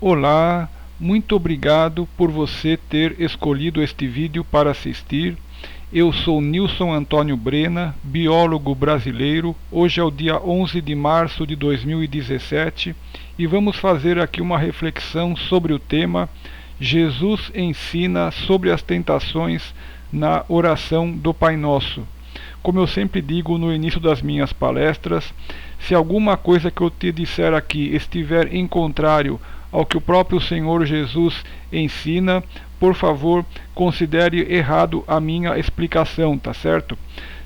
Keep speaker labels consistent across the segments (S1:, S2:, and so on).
S1: Olá, muito obrigado por você ter escolhido este vídeo para assistir. Eu sou Nilson Antônio Brena, biólogo brasileiro. Hoje é o dia 11 de março de 2017 e vamos fazer aqui uma reflexão sobre o tema Jesus ensina sobre as tentações na oração do Pai Nosso. Como eu sempre digo no início das minhas palestras, se alguma coisa que eu te disser aqui estiver em contrário ao que o próprio Senhor Jesus ensina, por favor, considere errado a minha explicação, tá certo?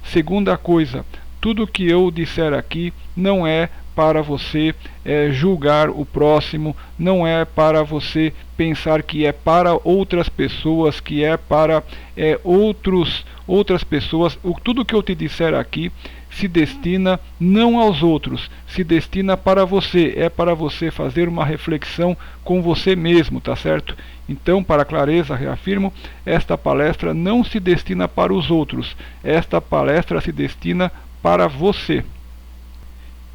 S1: Segunda coisa, tudo que eu disser aqui não é para você julgar o próximo, não é para você pensar que é para outras pessoas, que é para outras pessoas. Tudo que eu te disser aqui se destina não aos outros, se destina para você, é para você fazer uma reflexão com você mesmo, tá certo? Então, para clareza, reafirmo, esta palestra não se destina para os outros, esta palestra se destina para você.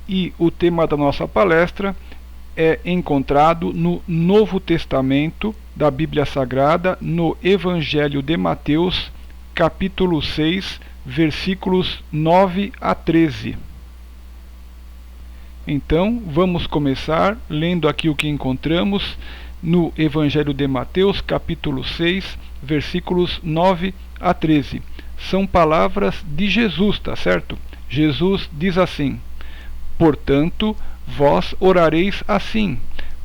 S1: E o tema da nossa palestra é encontrado no Novo Testamento da Bíblia Sagrada, no Evangelho de Mateus, capítulo 6, versículos 9 a 13. Então, vamos começar lendo aqui o que encontramos no Evangelho de Mateus, capítulo 6, versículos 9 a 13. São palavras de Jesus, tá certo? Jesus diz assim: portanto, vós orareis assim: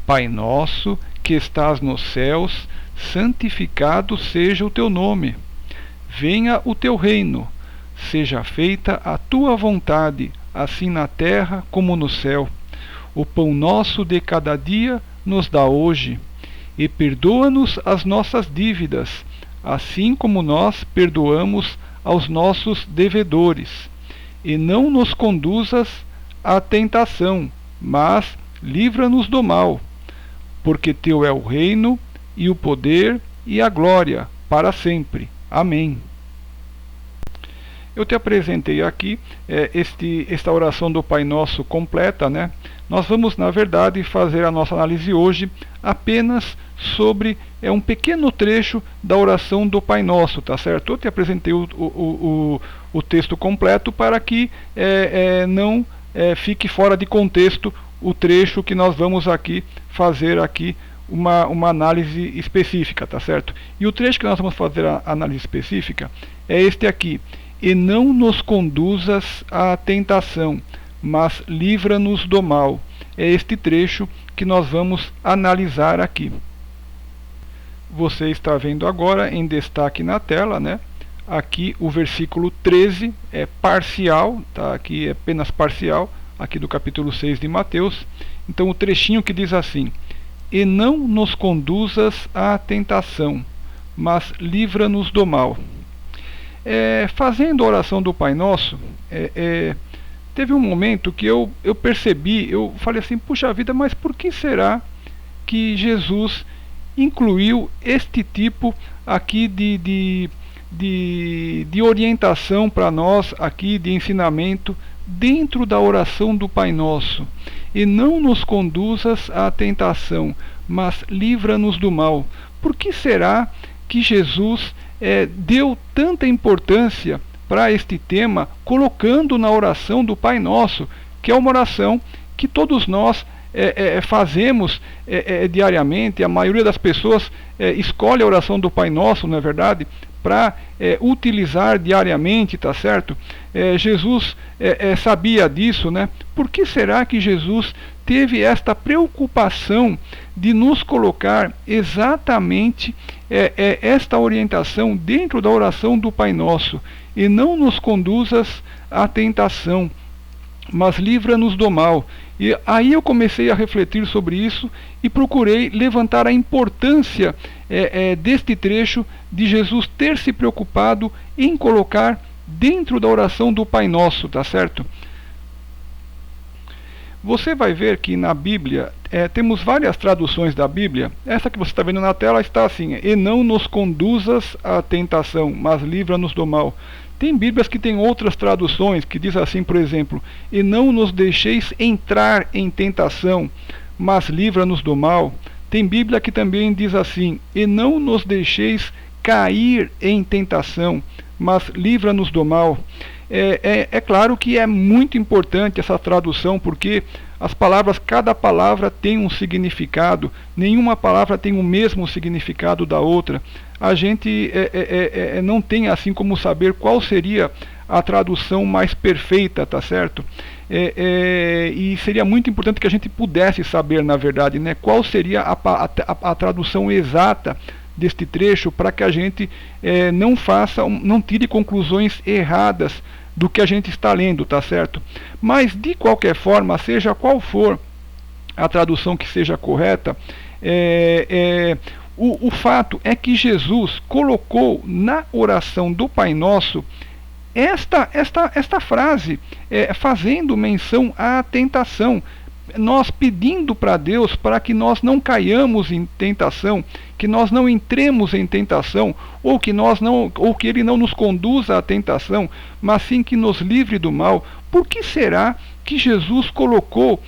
S1: Pai nosso, que estás nos céus, santificado seja o teu nome. Venha o teu reino. Seja feita a tua vontade, assim na terra como no céu. O pão nosso de cada dia nos dá hoje. E perdoa-nos as nossas dívidas, assim como nós perdoamos aos nossos devedores. E não nos conduzas à tentação, mas livra-nos do mal. Porque teu é o reino, e o poder, e a glória, para sempre. Amém. Eu te apresentei aqui esta oração do Pai Nosso completa, né? Nós vamos, na verdade, fazer a nossa análise hoje apenas sobre um pequeno trecho da oração do Pai Nosso, tá certo? Eu te apresentei o texto completo para que não fique fora de contexto o trecho que nós vamos aqui fazer aqui uma análise específica, tá certo? E o trecho que nós vamos fazer a análise específica é este aqui: e não nos conduzas à tentação, mas livra-nos do mal. É este trecho que nós vamos analisar aqui. Você está vendo agora em destaque na tela, né? Aqui o versículo 13 é parcial, tá? Aqui é apenas parcial, aqui do capítulo 6 de Mateus. Então o trechinho que diz assim: e não nos conduzas à tentação, mas livra-nos do mal. Fazendo a oração do Pai Nosso, teve um momento que eu percebi, eu falei assim: puxa vida, mas por que será que Jesus incluiu este tipo aqui de orientação para nós, aqui de ensinamento, dentro da oração do Pai Nosso? E não nos conduzas à tentação, mas livra-nos do mal. Por que será que Jesus deu tanta importância para este tema, colocando na oração do Pai Nosso, que é uma oração que todos nós fazemos diariamente? A maioria das pessoas escolhe a oração do Pai Nosso, não é verdade, para utilizar diariamente, tá certo? Jesus sabia disso, né? Por que será que Jesus teve esta preocupação de nos colocar exatamente esta orientação dentro da oração do Pai Nosso? E não nos conduzas à tentação, mas livra-nos do mal. E aí eu comecei a refletir sobre isso e procurei levantar a importância deste trecho de Jesus ter se preocupado em colocar dentro da oração do Pai Nosso, tá certo? Você vai ver que na Bíblia temos várias traduções da Bíblia. Essa que você está vendo na tela está assim: e não nos conduzas à tentação, mas livra-nos do mal. Tem Bíblias que têm outras traduções, que diz assim, por exemplo: e não nos deixeis entrar em tentação, mas livra-nos do mal. Tem Bíblia que também diz assim: e não nos deixeis cair em tentação, mas livra-nos do mal. É claro que é muito importante essa tradução, porque as palavras, cada palavra tem um significado, nenhuma palavra tem o mesmo significado da outra. A gente não tem assim como saber qual seria a tradução mais perfeita, tá certo? E seria muito importante que a gente pudesse saber, na verdade, né, qual seria a tradução exata deste trecho, para que a gente não tire conclusões erradas do que a gente está lendo, tá certo? Mas de qualquer forma, seja qual for a tradução que seja correta, o fato é que Jesus colocou na oração do Pai Nosso esta frase, fazendo menção à tentação, nós pedindo para Deus para que nós não caiamos em tentação, que nós não entremos em tentação, ou que Ele não nos conduza à tentação, mas sim que nos livre do mal. Por que será que Jesus colocou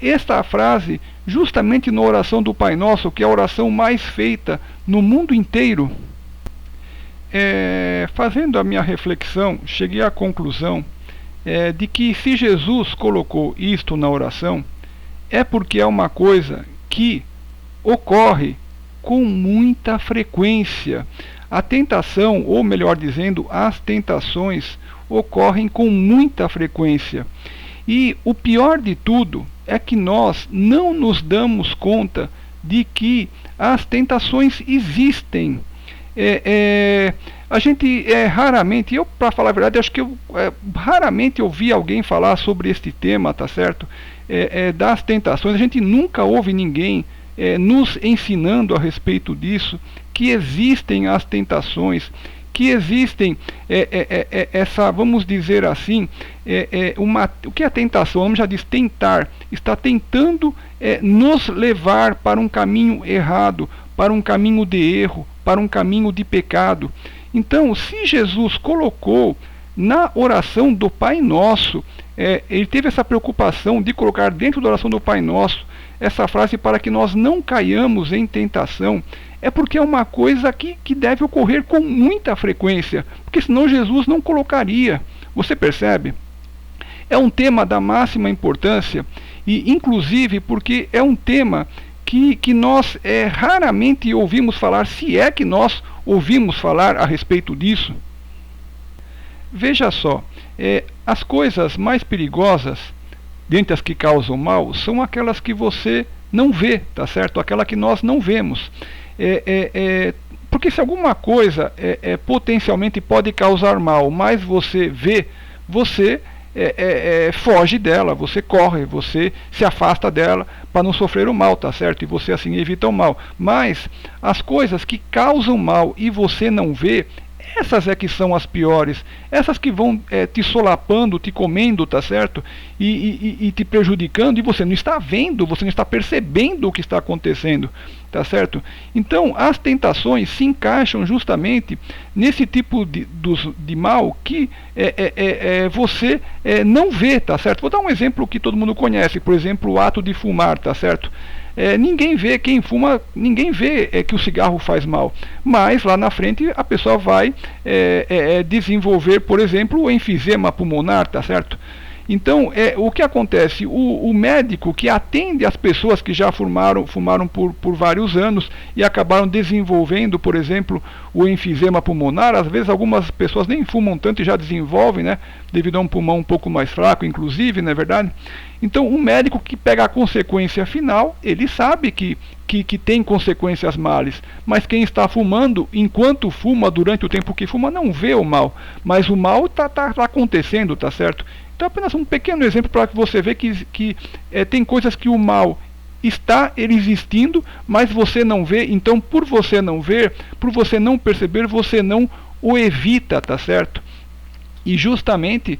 S1: esta frase justamente na oração do Pai Nosso, que é a oração mais feita no mundo inteiro? Fazendo a minha reflexão, cheguei à conclusão de que se Jesus colocou isto na oração, é porque é uma coisa que ocorre com muita frequência. A tentação, ou melhor dizendo, as tentações ocorrem com muita frequência. E o pior de tudo é que nós não nos damos conta de que as tentações existem. A gente raramente, eu para falar a verdade, acho que eu raramente ouvi alguém falar sobre este tema, tá certo? Das tentações. A gente nunca ouve ninguém nos ensinando a respeito disso, que existem as tentações, que existem essa, vamos dizer assim, o que é tentação? O nome já diz tentar, está tentando nos levar para um caminho errado, para um caminho de erro, para um caminho de pecado. Então, se Jesus colocou na oração do Pai Nosso, ele teve essa preocupação de colocar dentro da oração do Pai Nosso essa frase para que nós não caiamos em tentação, é porque é uma coisa que deve ocorrer com muita frequência, porque senão Jesus não colocaria. Você percebe? É um tema da máxima importância, e inclusive porque é um tema que nós raramente ouvimos falar, se é que nós ouvimos falar a respeito disso. Veja só, as coisas mais perigosas, dentre as que causam mal, são aquelas que você não vê, tá certo? Aquela que nós não vemos. Porque se alguma coisa potencialmente pode causar mal, mas você vê, você foge dela, você corre, você se afasta dela para não sofrer o mal, tá certo? E você assim evita o mal. Mas as coisas que causam mal e você não vê, essas que são as piores, essas que vão te solapando, te comendo, tá certo? E te prejudicando, e você não está vendo, você não está percebendo o que está acontecendo, tá certo? Então, as tentações se encaixam justamente nesse tipo de mal que você não vê, tá certo? Vou dar um exemplo que todo mundo conhece, por exemplo, o ato de fumar, tá certo? Ninguém vê, quem fuma, ninguém vê que o cigarro faz mal, mas lá na frente a pessoa vai desenvolver, por exemplo, o enfisema pulmonar, tá certo? Então, o que acontece? O médico que atende as pessoas que já fumaram por vários anos e acabaram desenvolvendo, por exemplo, o enfisema pulmonar, às vezes algumas pessoas nem fumam tanto e já desenvolvem, né? Devido a um pulmão um pouco mais fraco, inclusive, não é verdade? Então, o médico que pega a consequência final, ele sabe que tem consequências males, mas quem está fumando, enquanto fuma, durante o tempo que fuma, não vê o mal, mas o mal está acontecendo, tá certo? Então, apenas um pequeno exemplo para que você veja que tem coisas que o mal está existindo, mas você não vê. Então, por você não ver, por você não perceber, você não o evita, tá certo? E justamente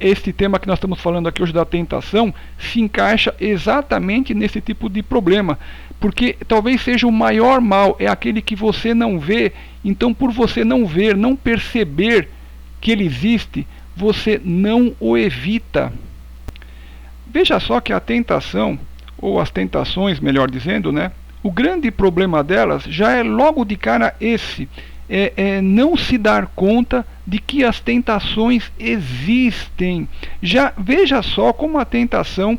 S1: este tema que nós estamos falando aqui hoje da tentação se encaixa exatamente nesse tipo de problema, porque talvez seja o maior mal, é aquele que você não vê. Então, por você não ver, não perceber que ele existe, você não o evita. Veja só que a tentação, ou as tentações, melhor dizendo, né? O grande problema delas já é logo de cara esse, não se dar conta de que as tentações existem. Já veja só como a tentação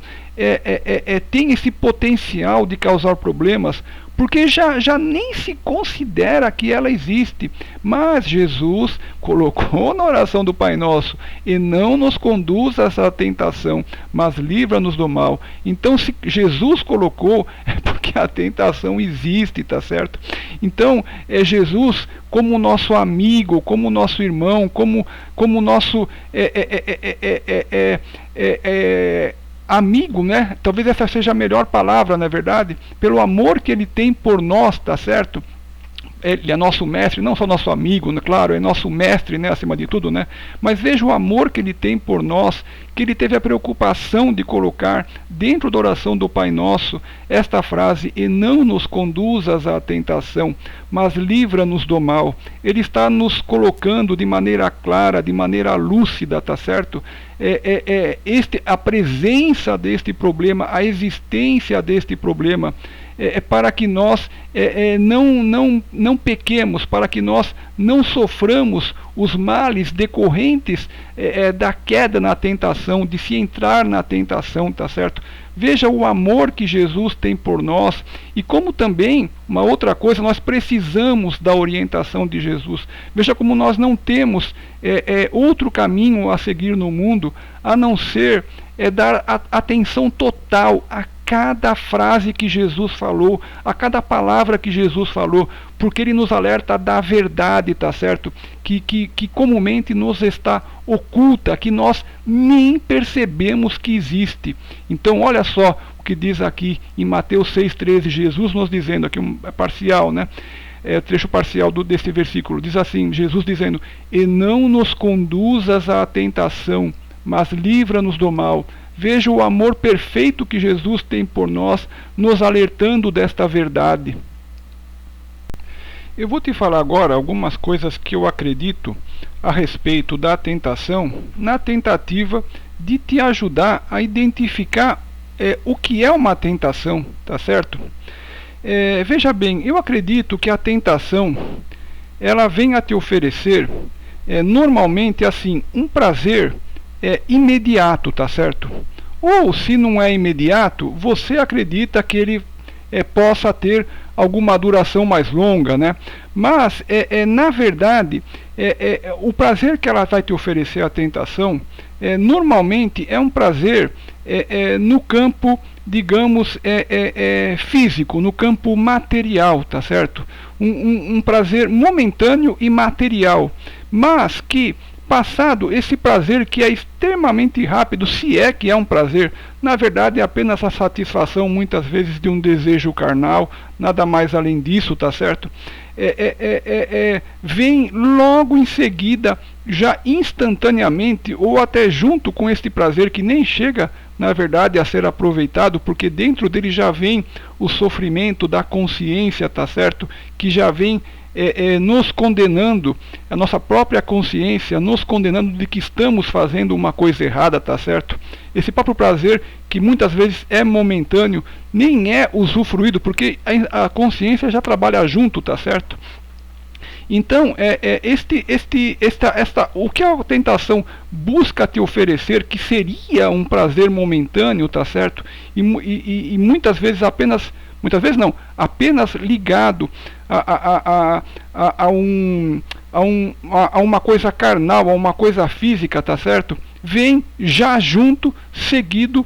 S1: tem esse potencial de causar problemas, porque já nem se considera que ela existe. Mas Jesus colocou na oração do Pai Nosso: e não nos conduzas à tentação, mas livra-nos do mal. Então, se Jesus colocou, é porque a tentação existe, tá certo? Então, Jesus como nosso amigo, como nosso irmão, como nosso amigo, né? Talvez essa seja a melhor palavra, na verdade, pelo amor que ele tem por nós, tá certo? Ele é nosso mestre, não só nosso amigo, né? Claro, é nosso mestre, né, acima de tudo, né? Mas veja o amor que ele tem por nós, que ele teve a preocupação de colocar dentro da oração do Pai Nosso esta frase: e não nos conduzas à tentação, mas livra-nos do mal. Ele está nos colocando de maneira clara, de maneira lúcida, tá certo? A presença deste problema, a existência deste problema, para que nós não pequemos, para que nós não soframos os males decorrentes da queda na tentação, de se entrar na tentação, tá certo? Veja o amor que Jesus tem por nós, e como também, uma outra coisa, nós precisamos da orientação de Jesus. Veja como nós não temos outro caminho a seguir no mundo, a não ser dar atenção total a cada frase que Jesus falou, a cada palavra que Jesus falou, porque ele nos alerta da verdade, tá certo? Que comumente nos está oculta, que nós nem percebemos que existe. Então olha só o que diz aqui em Mateus 6,13, Jesus nos dizendo, aqui parcial, né? Trecho parcial desse versículo, diz assim, Jesus dizendo: e não nos conduzas à tentação, mas livra-nos do mal. Veja o amor perfeito que Jesus tem por nós, nos alertando desta verdade. Eu vou te falar agora algumas coisas que eu acredito a respeito da tentação, na tentativa de te ajudar a identificar o que é uma tentação, tá certo? Veja bem, eu acredito que a tentação, ela vem a te oferecer, normalmente assim, um prazer imediato, tá certo? Ou se não é imediato, você acredita que ele possa ter alguma duração mais longa, né? Mas na verdade, o prazer que ela vai te oferecer, a tentação, normalmente é um prazer no campo, digamos, físico, no campo material, tá certo? Um prazer momentâneo e material, mas que, passado esse prazer que é extremamente rápido, se é que é um prazer, na verdade é apenas a satisfação muitas vezes de um desejo carnal, nada mais além disso, tá certo? Vem logo em seguida, já instantaneamente, ou até junto com este prazer que nem chega, na verdade, a ser aproveitado, porque dentro dele já vem o sofrimento da consciência, tá certo? Que já vem nos condenando, a nossa própria consciência nos condenando de que estamos fazendo uma coisa errada, tá certo? Esse próprio prazer, que muitas vezes é momentâneo, nem é usufruído, porque a consciência já trabalha junto, tá certo? Então, o que a tentação busca te oferecer, que seria um prazer momentâneo, tá certo? E muitas vezes apenas ligado a uma coisa carnal, a uma coisa física, tá certo? Vem já junto, seguido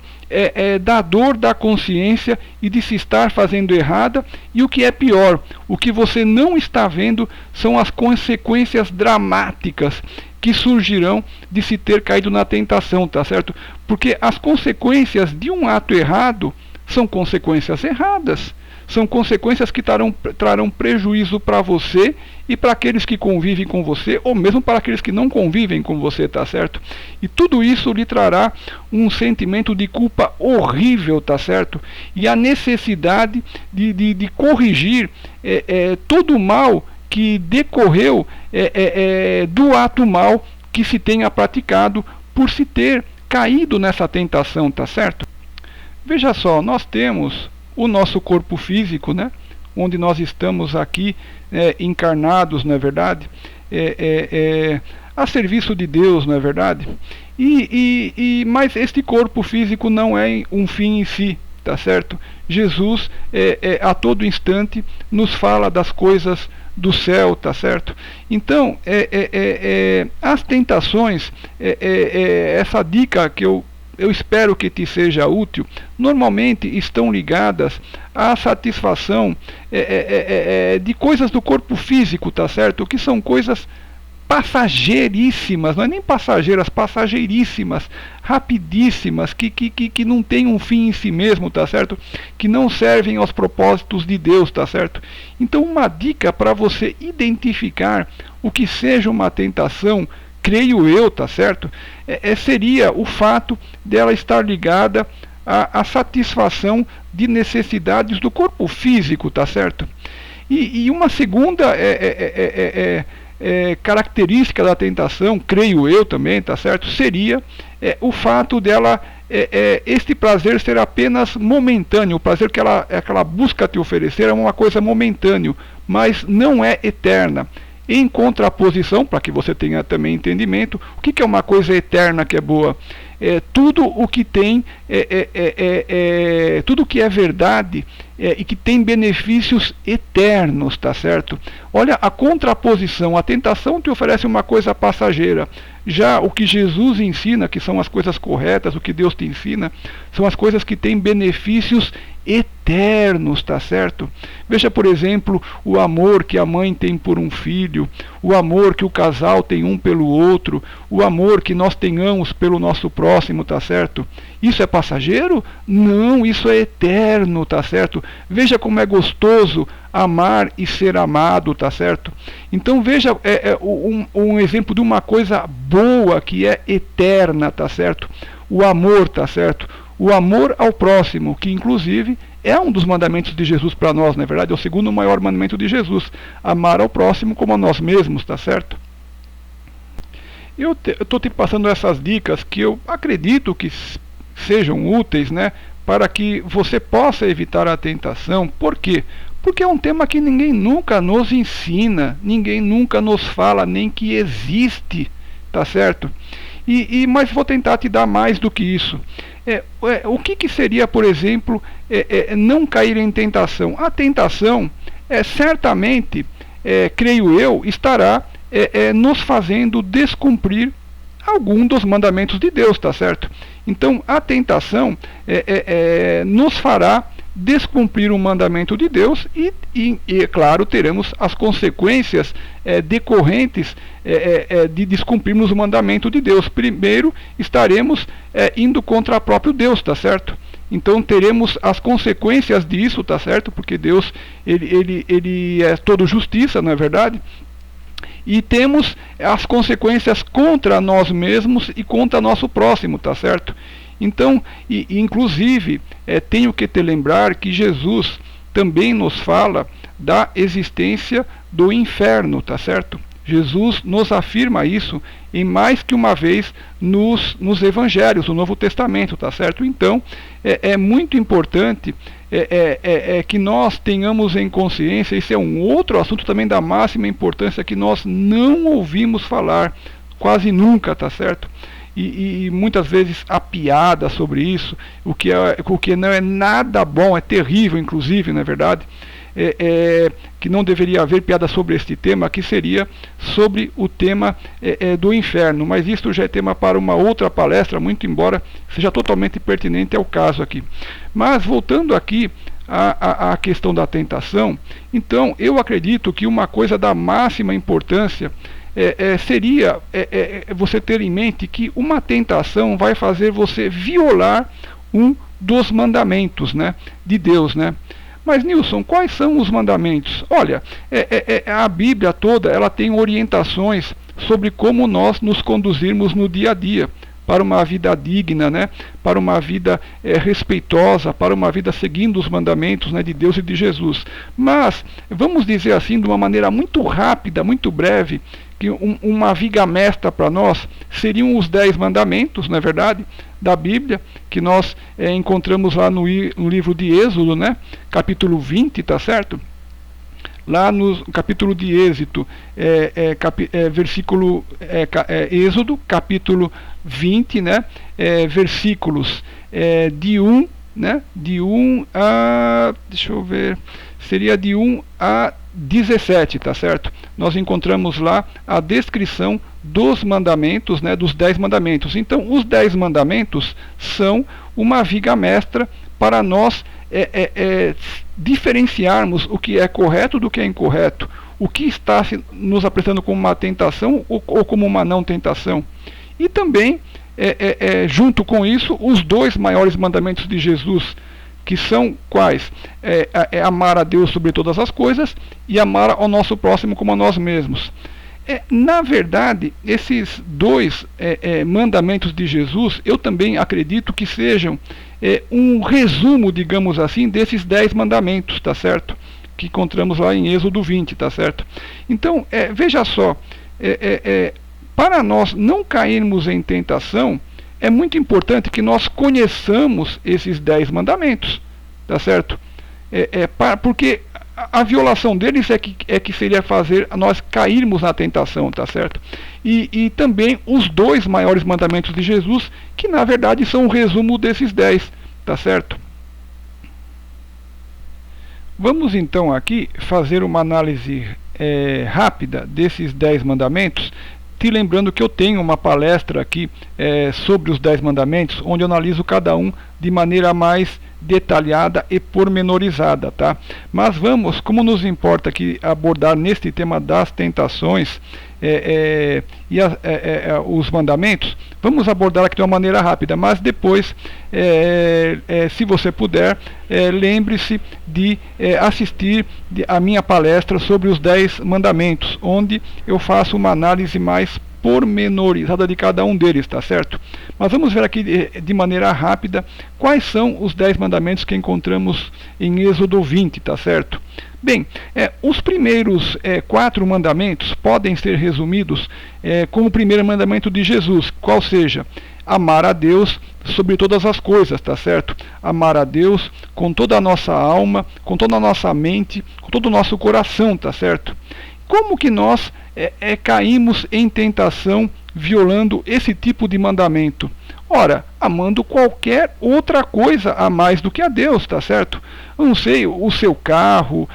S1: da dor da consciência e de se estar fazendo errada, e o que é pior, o que você não está vendo são as consequências dramáticas que surgirão de se ter caído na tentação, tá certo? Porque as consequências de um ato errado são consequências erradas. São consequências que trarão prejuízo para você e para aqueles que convivem com você, ou mesmo para aqueles que não convivem com você, tá certo? E tudo isso lhe trará um sentimento de culpa horrível, tá certo? E a necessidade de corrigir todo o mal que decorreu do ato mal que se tenha praticado por se ter caído nessa tentação, tá certo? Veja só, nós temos o nosso corpo físico, né? onde nós estamos aqui encarnados, não é verdade? A serviço de Deus, não é verdade? Mas este corpo físico não é um fim em si, tá certo? Jesus a todo instante nos fala das coisas do céu, tá certo? Então as tentações, essa dica que eu espero que te seja útil, normalmente estão ligadas à satisfação de coisas do corpo físico, tá certo? Que são coisas passageiríssimas, não é nem passageiras, passageiríssimas, rapidíssimas, que não tem um fim em si mesmo, tá certo? Que não servem aos propósitos de Deus, tá certo? Então uma dica para você identificar o que seja uma tentação, creio eu, tá certo? Seria o fato dela estar ligada à satisfação de necessidades do corpo físico, tá certo? E uma segunda característica da tentação, creio eu também, tá certo? Seria o fato dela, este prazer ser apenas momentâneo, o prazer que ela busca te oferecer é uma coisa momentânea, mas não é eterna. Em contraposição, para que você tenha também entendimento, o que é uma coisa eterna que é boa? Tudo o que tem, tudo que é verdade e que tem benefícios eternos, tá certo? Olha a contraposição, a tentação te oferece uma coisa passageira. Já o que Jesus ensina, que são as coisas corretas, o que Deus te ensina, são as coisas que têm benefícios eternos, tá certo? Veja, por exemplo, o amor que a mãe tem por um filho, o amor que o casal tem um pelo outro, o amor que nós tenhamos pelo nosso próximo, tá certo? Isso é passageiro? Não, isso é eterno, tá certo? Veja como é gostoso amar e ser amado, tá certo? Então veja um exemplo de uma coisa boa que é eterna, tá certo? O amor, tá certo? O amor ao próximo, que inclusive é um dos mandamentos de Jesus para nós, não é verdade? É o segundo maior mandamento de Jesus, amar ao próximo como a nós mesmos, tá certo? Eu estou te passando essas dicas que eu acredito que sejam úteis, né? Para que você possa evitar a tentação. Por quê? Porque é um tema que ninguém nunca nos ensina, ninguém nunca nos fala nem que existe, tá certo? Mas vou tentar te dar mais do que isso. O que seria, por exemplo, não cair em tentação? A tentação, certamente, creio eu, estará nos fazendo descumprir algum dos mandamentos de Deus, tá certo? Então, a tentação nos fará descumprir um mandamento de Deus e claro, teremos as consequências decorrentes de descumprirmos o mandamento de Deus. Primeiro, estaremos indo contra o próprio Deus, tá certo? Então teremos as consequências disso, tá certo? Porque Deus, ele é todo justiça, não é verdade? E temos as consequências contra nós mesmos e contra nosso próximo, tá certo? Então, inclusive, tenho que te lembrar que Jesus também nos fala da existência do inferno, tá certo? Jesus nos afirma isso em mais que uma vez nos evangelhos, no Novo Testamento, tá certo? Então, é muito importante que nós tenhamos em consciência, isso é um outro assunto também da máxima importância que nós não ouvimos falar quase nunca, tá certo? E muitas vezes há piada sobre isso, o que não é nada bom, é terrível inclusive, não é verdade? Que não deveria haver piada sobre este tema, que seria sobre o tema do inferno, mas isto já é tema para uma outra palestra, muito embora seja totalmente pertinente ao caso aqui. Mas voltando aqui à questão da tentação, então eu acredito que uma coisa da máxima importância seria você ter em mente que uma tentação vai fazer você violar um dos mandamentos, né, de Deus, né? Mas Nilson, quais são os mandamentos? Olha, a Bíblia toda ela tem orientações sobre como nós nos conduzirmos no dia a dia para uma vida digna, né? Para uma vida respeitosa, para uma vida seguindo os mandamentos, né, de Deus e de Jesus. Mas vamos dizer assim, de uma maneira muito rápida, muito breve, que uma viga mestra para nós seriam os 10 mandamentos, não é verdade? Da Bíblia, que nós encontramos lá no livro de Êxodo, né? Capítulo 20, tá certo? lá no capítulo de Êxodo, Êxodo, capítulo 20, né, versículos de 1, né, de 1 a, deixa eu ver, seria de 1 a 17, tá certo? Nós encontramos lá a descrição dos mandamentos, né, dos 10 mandamentos. Então, os 10 mandamentos são uma viga mestra para nós diferenciarmos o que é correto do que é incorreto, o que está nos apresentando como uma tentação ou como uma não tentação. E também, junto com isso, os 2 maiores mandamentos de Jesus, que são quais? Amar a Deus sobre todas as coisas e amar ao nosso próximo como a nós mesmos. Na verdade, esses 2 mandamentos de Jesus, eu também acredito que sejam um resumo, digamos assim, desses 10 mandamentos, tá certo? Que encontramos lá em Êxodo 20, tá certo? Então, veja só, para nós não cairmos em tentação, é muito importante que nós conheçamos esses 10 mandamentos, tá certo? Porque a violação deles é que seria fazer nós cairmos na tentação, tá certo? E também os 2 maiores mandamentos de Jesus, que na verdade são um resumo desses 10, tá certo? Vamos então aqui fazer uma análise rápida desses 10 mandamentos, te lembrando que eu tenho uma palestra aqui sobre os 10 mandamentos, onde eu analiso cada um de maneira mais detalhada e pormenorizada, tá? Mas vamos, como nos importa aqui abordar neste tema das tentações os mandamentos, vamos abordar aqui de uma maneira rápida, mas depois, se você puder, lembre-se de assistir a minha palestra sobre os 10 mandamentos, onde eu faço uma análise mais pormenorizada de cada um deles, tá certo? Mas vamos ver aqui de maneira rápida quais são os 10 mandamentos que encontramos em Êxodo 20, tá certo? Bem, os primeiros 4 mandamentos podem ser resumidos como o primeiro mandamento de Jesus, qual seja, amar a Deus sobre todas as coisas, tá certo? Amar a Deus com toda a nossa alma, com toda a nossa mente, com todo o nosso coração, tá certo? Como que nós caímos em tentação violando esse tipo de mandamento? Ora, amando qualquer outra coisa a mais do que a Deus, tá certo? Eu não sei, o seu carro,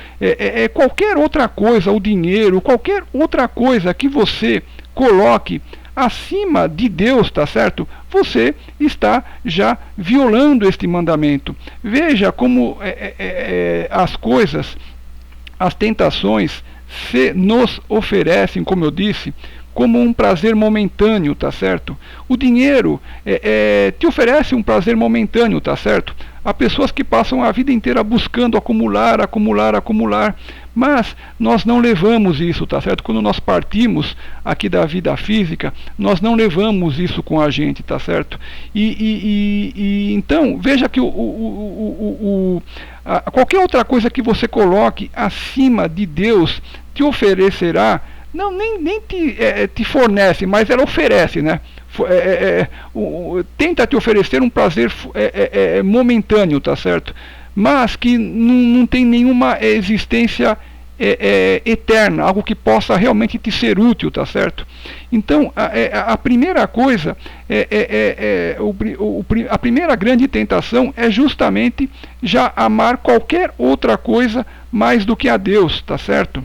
S1: qualquer outra coisa, o dinheiro, qualquer outra coisa que você coloque acima de Deus, tá certo? Você está já violando este mandamento. Veja como as coisas, as tentações se nos oferecem, como eu disse, como um prazer momentâneo, tá certo? O dinheiro te oferece um prazer momentâneo, tá certo? Há pessoas que passam a vida inteira buscando acumular, acumular, acumular, mas nós não levamos isso, tá certo? Quando nós partimos aqui da vida física, nós não levamos isso com a gente, tá certo? Então, veja que qualquer outra coisa que você coloque acima de Deus te oferecerá, não, nem te fornece, mas ela oferece, né? Tenta te oferecer um prazer momentâneo, tá certo? Mas que não tem nenhuma existência eterna, algo que possa realmente te ser útil, tá certo? Então, a primeira coisa, a primeira grande tentação é justamente já amar qualquer outra coisa mais do que a Deus, tá certo?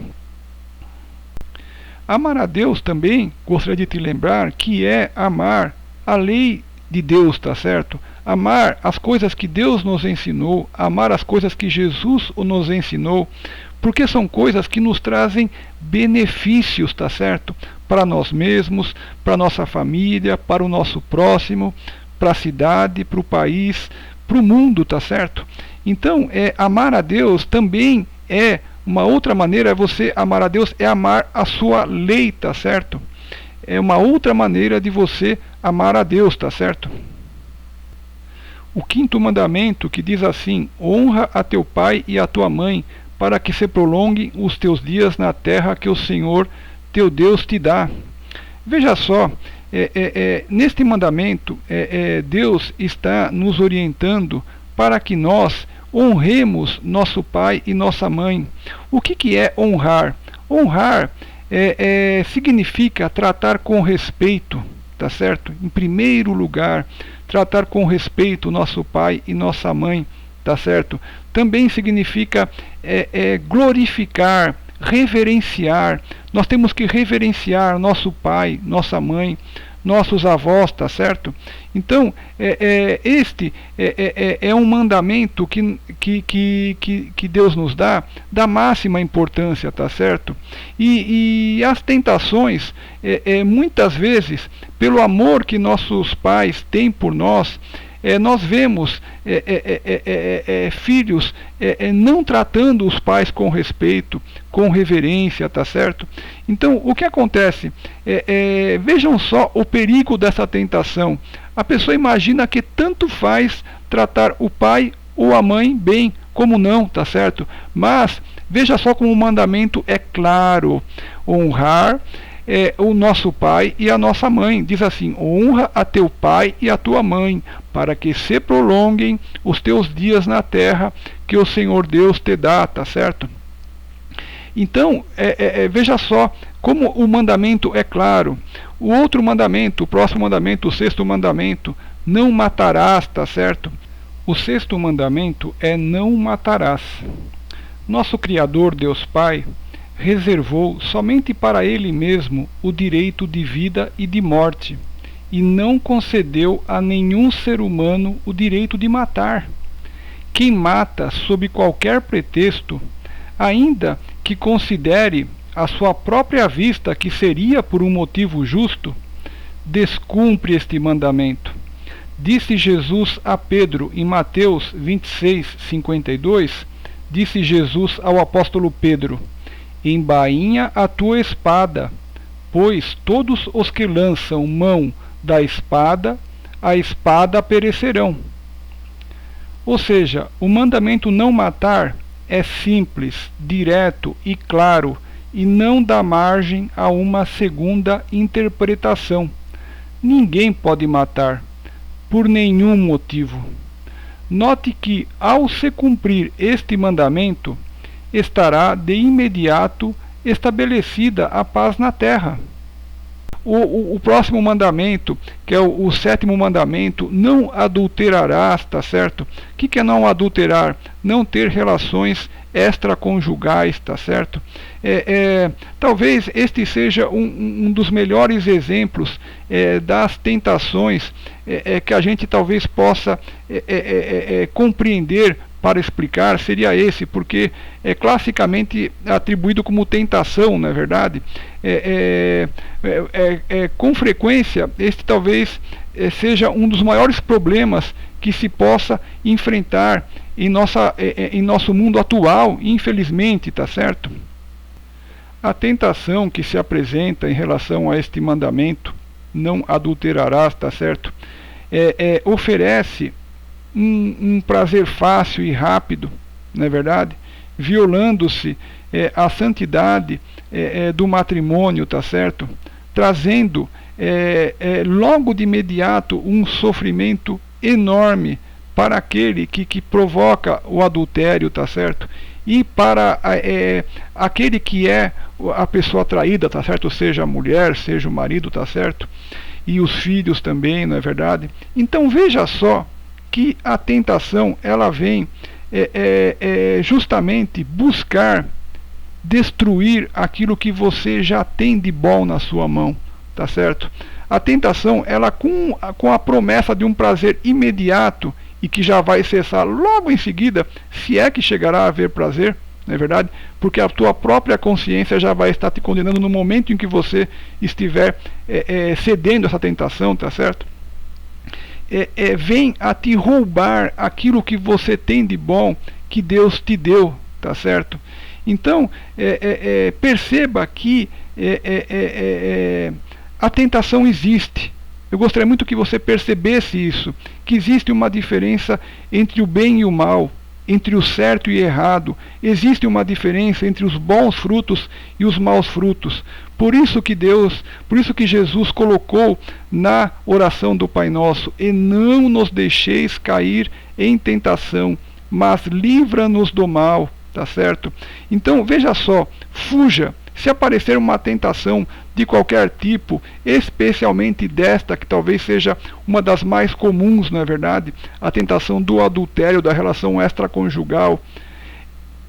S1: Amar a Deus também, gostaria de te lembrar, que é amar a lei de Deus, tá certo? Amar as coisas que Deus nos ensinou, amar as coisas que Jesus nos ensinou, porque são coisas que nos trazem benefícios, tá certo? Para nós mesmos, para nossa família, para o nosso próximo, para a cidade, para o país, para o mundo, tá certo? Então, amar a Deus também uma outra maneira, você amar a Deus é amar a sua lei, tá certo? É uma outra maneira de você amar a Deus, tá certo? O 5º mandamento, que diz assim: honra a teu pai e a tua mãe, para que se prolonguem os teus dias na terra que o Senhor teu Deus te dá. Veja só, neste mandamento, Deus está nos orientando para que nós honremos nosso pai e nossa mãe. O que é honrar? Honrar significa tratar com respeito, tá certo? Em primeiro lugar, tratar com respeito nosso pai e nossa mãe, tá certo? Também significa glorificar, reverenciar. Nós temos que reverenciar nosso pai, nossa mãe, nossos avós, tá certo? Então, este é um mandamento que Deus nos dá, da máxima importância, tá certo? E as tentações, muitas vezes, pelo amor que nossos pais têm por nós, nós vemos filhos não tratando os pais com respeito, com reverência, tá certo? Então, o que acontece? Vejam só o perigo dessa tentação. A pessoa imagina que tanto faz tratar o pai ou a mãe bem, como não, tá certo? Mas, veja só como o mandamento é claro: honrar o nosso pai e a nossa mãe. Diz assim: honra a teu pai e a tua mãe, para que se prolonguem os teus dias na terra que o Senhor Deus te dá, tá certo? Então, veja só como o mandamento é claro. O outro mandamento, o próximo mandamento, o sexto mandamento: não matarás, tá certo? O sexto mandamento é não matarás. Nosso Criador, Deus Pai, reservou somente para Ele mesmo o direito de vida e de morte, e não concedeu a nenhum ser humano o direito de matar. Quem mata sob qualquer pretexto, ainda que considere à sua própria vista que seria por um motivo justo, descumpre este mandamento. Disse Jesus a Pedro em Mateus 26:52, disse Jesus ao apóstolo Pedro: embainha a tua espada, pois todos os que lançam mão da espada, a espada perecerão. Ou seja, o mandamento não matar é simples, direto e claro, e não dá margem a uma segunda interpretação. Ninguém pode matar, por nenhum motivo. Note que, ao se cumprir este mandamento, estará de imediato estabelecida a paz na terra. O próximo mandamento, que é o sétimo mandamento: não adulterarás, tá certo? O que é não adulterar? Não ter relações extraconjugais, tá certo? Talvez este seja um dos melhores exemplos das tentações que a gente talvez possa compreender. Para explicar, seria esse, porque é classicamente atribuído como tentação, não é verdade? Com frequência, este talvez seja um dos maiores problemas que se possa enfrentar em nosso mundo atual, infelizmente, tá certo? A tentação que se apresenta em relação a este mandamento, não adulterarás, tá certo? Oferece um prazer fácil e rápido, não é verdade? Violando-se a santidade do matrimônio, tá certo? Trazendo logo de imediato um sofrimento enorme para aquele que provoca o adultério, tá certo? E para aquele que é a pessoa traída, tá certo? Seja a mulher, seja o marido, tá certo? E os filhos também, não é verdade? Então veja só que a tentação, ela vem justamente buscar destruir aquilo que você já tem de bom na sua mão, tá certo? A tentação, ela com a promessa de um prazer imediato e que já vai cessar logo em seguida, se é que chegará a haver prazer, não é verdade? Porque a tua própria consciência já vai estar te condenando no momento em que você estiver cedendo essa tentação, tá certo? Vem a te roubar aquilo que você tem de bom que Deus te deu, tá certo? Então, perceba que a tentação existe. Eu gostaria muito que você percebesse isso, que existe uma diferença entre o bem e o mal, entre o certo e errado. Existe uma diferença entre os bons frutos e os maus frutos. Por isso que Jesus colocou na oração do Pai Nosso: e não nos deixeis cair em tentação, mas livra-nos do mal, tá certo? Então, veja só, fuja. Se aparecer uma tentação de qualquer tipo, especialmente desta, que talvez seja uma das mais comuns, não é verdade? A tentação do adultério, da relação extraconjugal.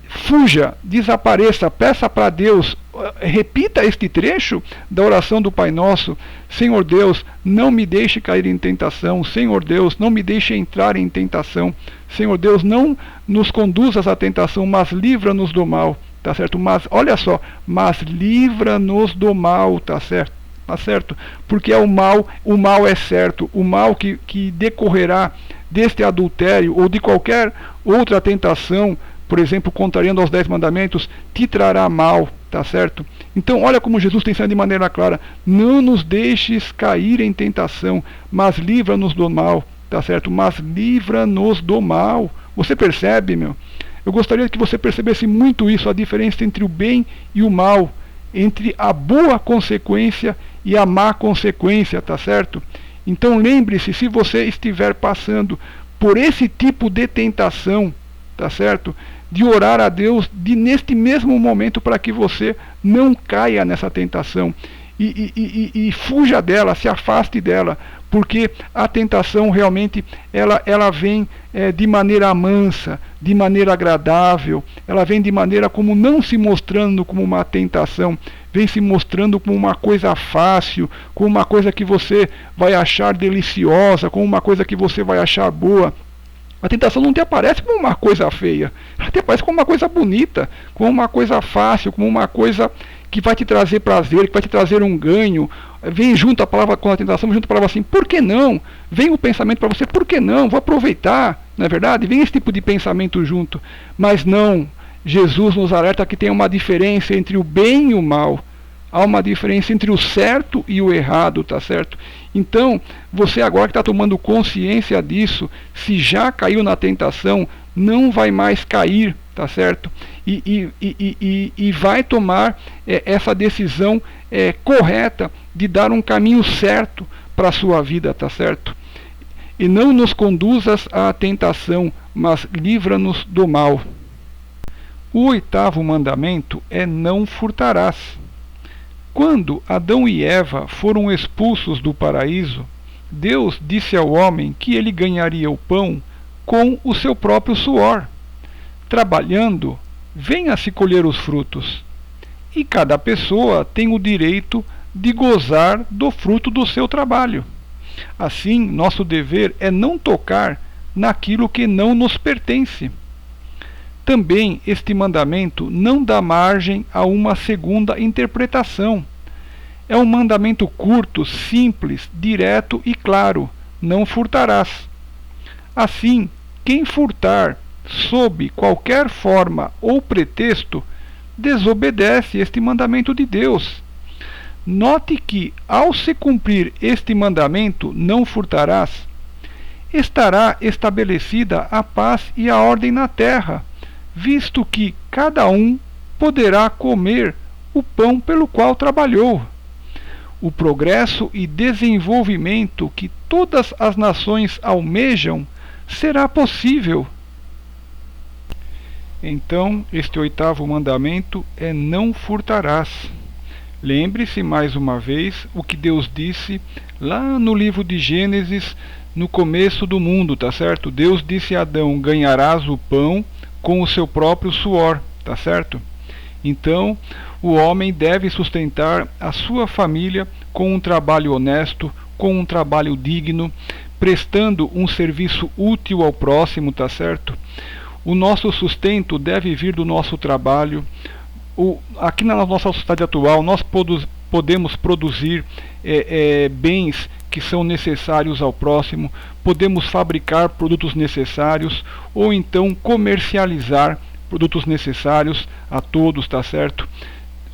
S1: Fuja, desapareça, peça para Deus, repita este trecho da oração do Pai Nosso: Senhor Deus, não me deixe cair em tentação, Senhor Deus, não me deixe entrar em tentação, Senhor Deus, não nos conduzas à tentação, mas livra-nos do mal, tá certo? Mas, olha só, mas livra-nos do mal, tá certo? Tá certo? Porque é o mal é certo, o mal que decorrerá deste adultério ou de qualquer outra tentação, por exemplo, contrariando aos 10 mandamentos, te trará mal, tá certo? Então, olha como Jesus tem ensinado de maneira clara: não nos deixes cair em tentação, mas livra-nos do mal, tá certo? Mas livra-nos do mal. Você percebe, meu? Eu gostaria que você percebesse muito isso, a diferença entre o bem e o mal, entre a boa consequência e a má consequência, tá certo? Então, lembre-se, se você estiver passando por esse tipo de tentação, tá certo? De orar a Deus neste mesmo momento para que você não caia nessa tentação e fuja dela, se afaste dela, porque a tentação realmente ela vem de maneira mansa, de maneira agradável, ela vem de maneira como não se mostrando como uma tentação, vem se mostrando como uma coisa fácil, como uma coisa que você vai achar deliciosa, como uma coisa que você vai achar boa. A tentação não te aparece como uma coisa feia, ela te aparece como uma coisa bonita, como uma coisa fácil, como uma coisa que vai te trazer prazer, que vai te trazer um ganho. Vem junto a palavra com a tentação, junto a palavra assim, por que não? Vem o pensamento para você, por que não? Vou aproveitar, não é verdade? Vem esse tipo de pensamento junto. Mas não, Jesus nos alerta que tem uma diferença entre o bem e o mal. Há uma diferença entre o certo e o errado, tá certo? Então, você agora que está tomando consciência disso, se já caiu na tentação, não vai mais cair, tá certo? E vai tomar essa decisão correta de dar um caminho certo para a sua vida, tá certo? E não nos conduzas à tentação, mas livra-nos do mal. O 8º mandamento é: não furtarás. Quando Adão e Eva foram expulsos do paraíso, Deus disse ao homem que ele ganharia o pão com o seu próprio suor. Trabalhando, venha-se colher os frutos. E cada pessoa tem o direito de gozar do fruto do seu trabalho. Assim, nosso dever é não tocar naquilo que não nos pertence. Também este mandamento não dá margem a uma segunda interpretação. É um mandamento curto, simples, direto e claro: não furtarás. Assim, quem furtar sob qualquer forma ou pretexto desobedece este mandamento de Deus. Note que, ao se cumprir este mandamento, não furtarás, estará estabelecida a paz e a ordem na terra, visto que cada um poderá comer o pão pelo qual trabalhou. O progresso e desenvolvimento que todas as nações almejam será possível. Então, este 8º mandamento é: não furtarás. Lembre-se mais uma vez o que Deus disse lá no livro de Gênesis, no começo do mundo, tá certo? Deus disse a Adão: ganharás o pão com o seu próprio suor, tá certo? Então, o homem deve sustentar a sua família com um trabalho honesto, com um trabalho digno, prestando um serviço útil ao próximo, tá certo? O nosso sustento deve vir do nosso trabalho. Aqui na nossa sociedade atual, nós podemos produzir bens que são necessários ao próximo, podemos fabricar produtos necessários, ou então comercializar produtos necessários a todos, tá certo?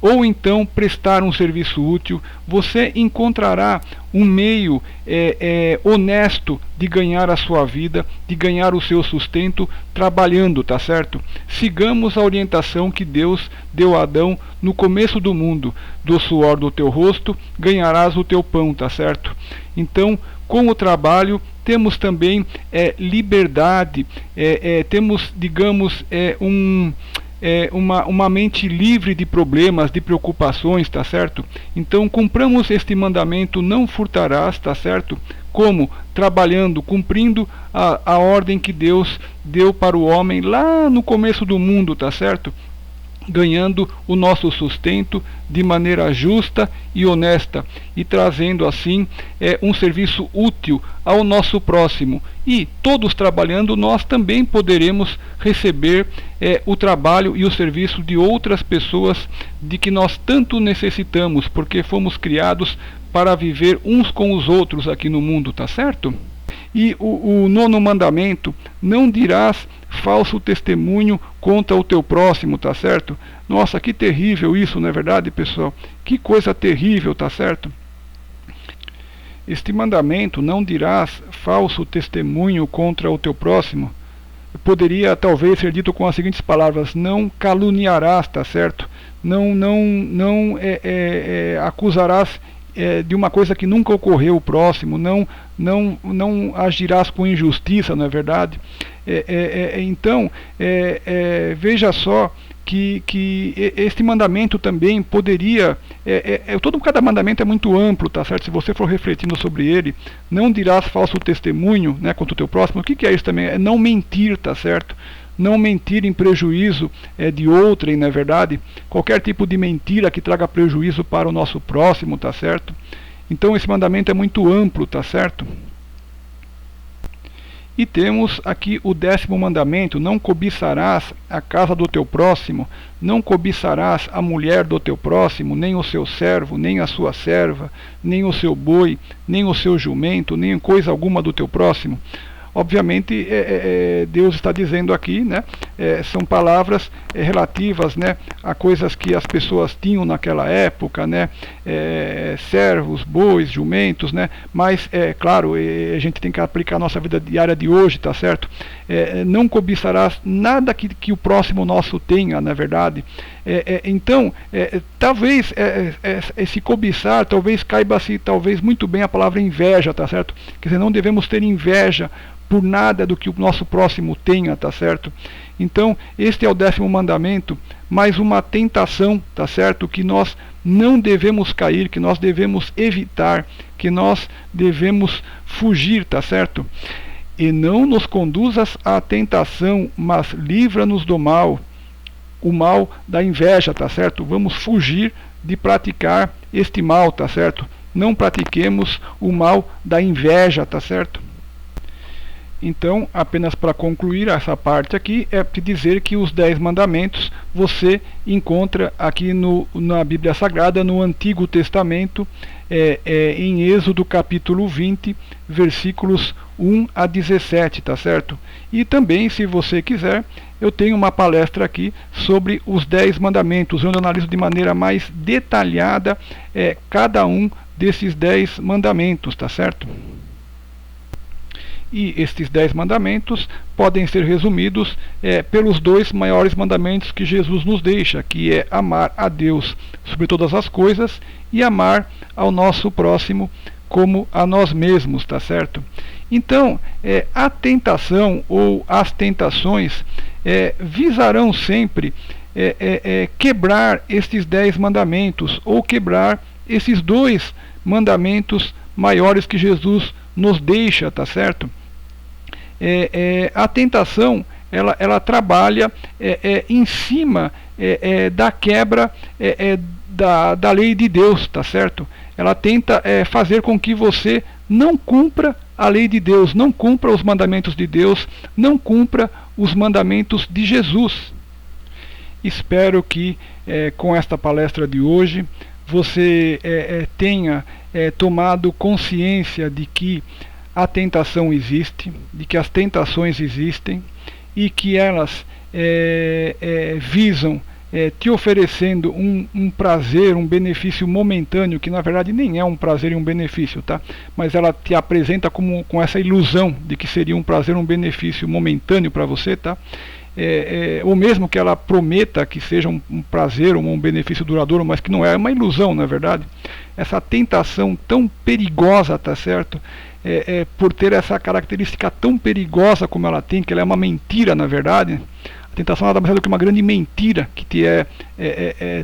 S1: Ou então prestar um serviço útil. Você encontrará um meio honesto de ganhar a sua vida, de ganhar o seu sustento trabalhando, tá certo? Sigamos a orientação que Deus deu a Adão no começo do mundo: do suor do teu rosto ganharás o teu pão, tá certo? Então, com o trabalho, temos também liberdade, temos, digamos, uma mente livre de problemas, de preocupações, tá certo? Então cumpramos este mandamento, não furtarás, tá certo? Como? Trabalhando, cumprindo a ordem que Deus deu para o homem lá no começo do mundo, tá certo? Ganhando o nosso sustento de maneira justa e honesta e trazendo assim um serviço útil ao nosso próximo. E todos trabalhando, nós também poderemos receber o trabalho e o serviço de outras pessoas de que nós tanto necessitamos, porque fomos criados para viver uns com os outros aqui no mundo, tá certo? E o nono mandamento: não dirás falso testemunho contra o teu próximo, tá certo? Nossa, que terrível isso, não é verdade, pessoal? Que coisa terrível, tá certo? Este mandamento, não dirás falso testemunho contra o teu próximo, poderia talvez ser dito com as seguintes palavras: não caluniarás, tá certo? Não acusarás de uma coisa que nunca ocorreu o próximo, não agirás com injustiça, não é verdade? Então, veja só que este mandamento também poderia, cada mandamento é muito amplo, tá certo? Se você for refletindo sobre ele, não dirás falso testemunho, né, contra o teu próximo. O que é isso também? É não mentir, tá certo? Não mentir em prejuízo de outrem, não é verdade? Qualquer tipo de mentira que traga prejuízo para o nosso próximo, tá certo? Então esse mandamento é muito amplo, tá certo? E temos aqui o 10º mandamento: não cobiçarás a casa do teu próximo, não cobiçarás a mulher do teu próximo, nem o seu servo, nem a sua serva, nem o seu boi, nem o seu jumento, nem coisa alguma do teu próximo. Obviamente, Deus está dizendo aqui, né, são palavras relativas, né, a coisas que as pessoas tinham naquela época, né, servos, bois, jumentos, né, mas, claro, a gente tem que aplicar a nossa vida diária de hoje, tá certo? Não cobiçarás nada que o próximo nosso tenha, na verdade. Então, talvez esse cobiçar, talvez caiba-se talvez muito bem a palavra inveja, tá certo? Quer dizer, não devemos ter inveja por nada do que o nosso próximo tenha, tá certo? Então, este é o 10º mandamento, mais uma tentação, tá certo? Que nós não devemos cair, que nós devemos evitar, que nós devemos fugir, tá certo? E não nos conduzas à tentação, mas livra-nos do mal, o mal da inveja, tá certo? Vamos fugir de praticar este mal, tá certo? Não pratiquemos o mal da inveja, tá certo? Então, apenas para concluir essa parte aqui, é te dizer que os 10 mandamentos você encontra aqui na Bíblia Sagrada, no Antigo Testamento, em Êxodo capítulo 20, versículos 1 a 17, tá certo? E também, se você quiser, eu tenho uma palestra aqui sobre os 10 mandamentos, onde eu analiso de maneira mais detalhada cada um desses 10 mandamentos, tá certo? E estes 10 mandamentos podem ser resumidos pelos 2 maiores mandamentos que Jesus nos deixa, que é amar a Deus sobre todas as coisas e amar ao nosso próximo como a nós mesmos, tá certo? Então, a tentação ou as tentações visarão sempre quebrar estes 10 mandamentos ou quebrar esses 2 mandamentos maiores que Jesus nos deixa, tá certo? A tentação ela trabalha em cima da quebra da lei de Deus, tá certo? Ela tenta fazer com que você não cumpra a lei de Deus, não cumpra os mandamentos de Deus, não cumpra os mandamentos de Jesus. Espero que com esta palestra de hoje você tenha tomado consciência de que a tentação existe, de que as tentações existem e que elas visam te oferecendo um prazer, um benefício momentâneo, que na verdade nem é um prazer e um benefício, tá? Mas ela te apresenta com essa ilusão de que seria um prazer, um benefício momentâneo para você, tá? Ou mesmo que ela prometa que seja um prazer ou um benefício duradouro, mas que não é uma ilusão, na verdade. Essa tentação tão perigosa, tá certo? por ter essa característica tão perigosa como ela tem, que ela é uma mentira, na verdade. A tentação nada mais é do que uma grande mentira que te é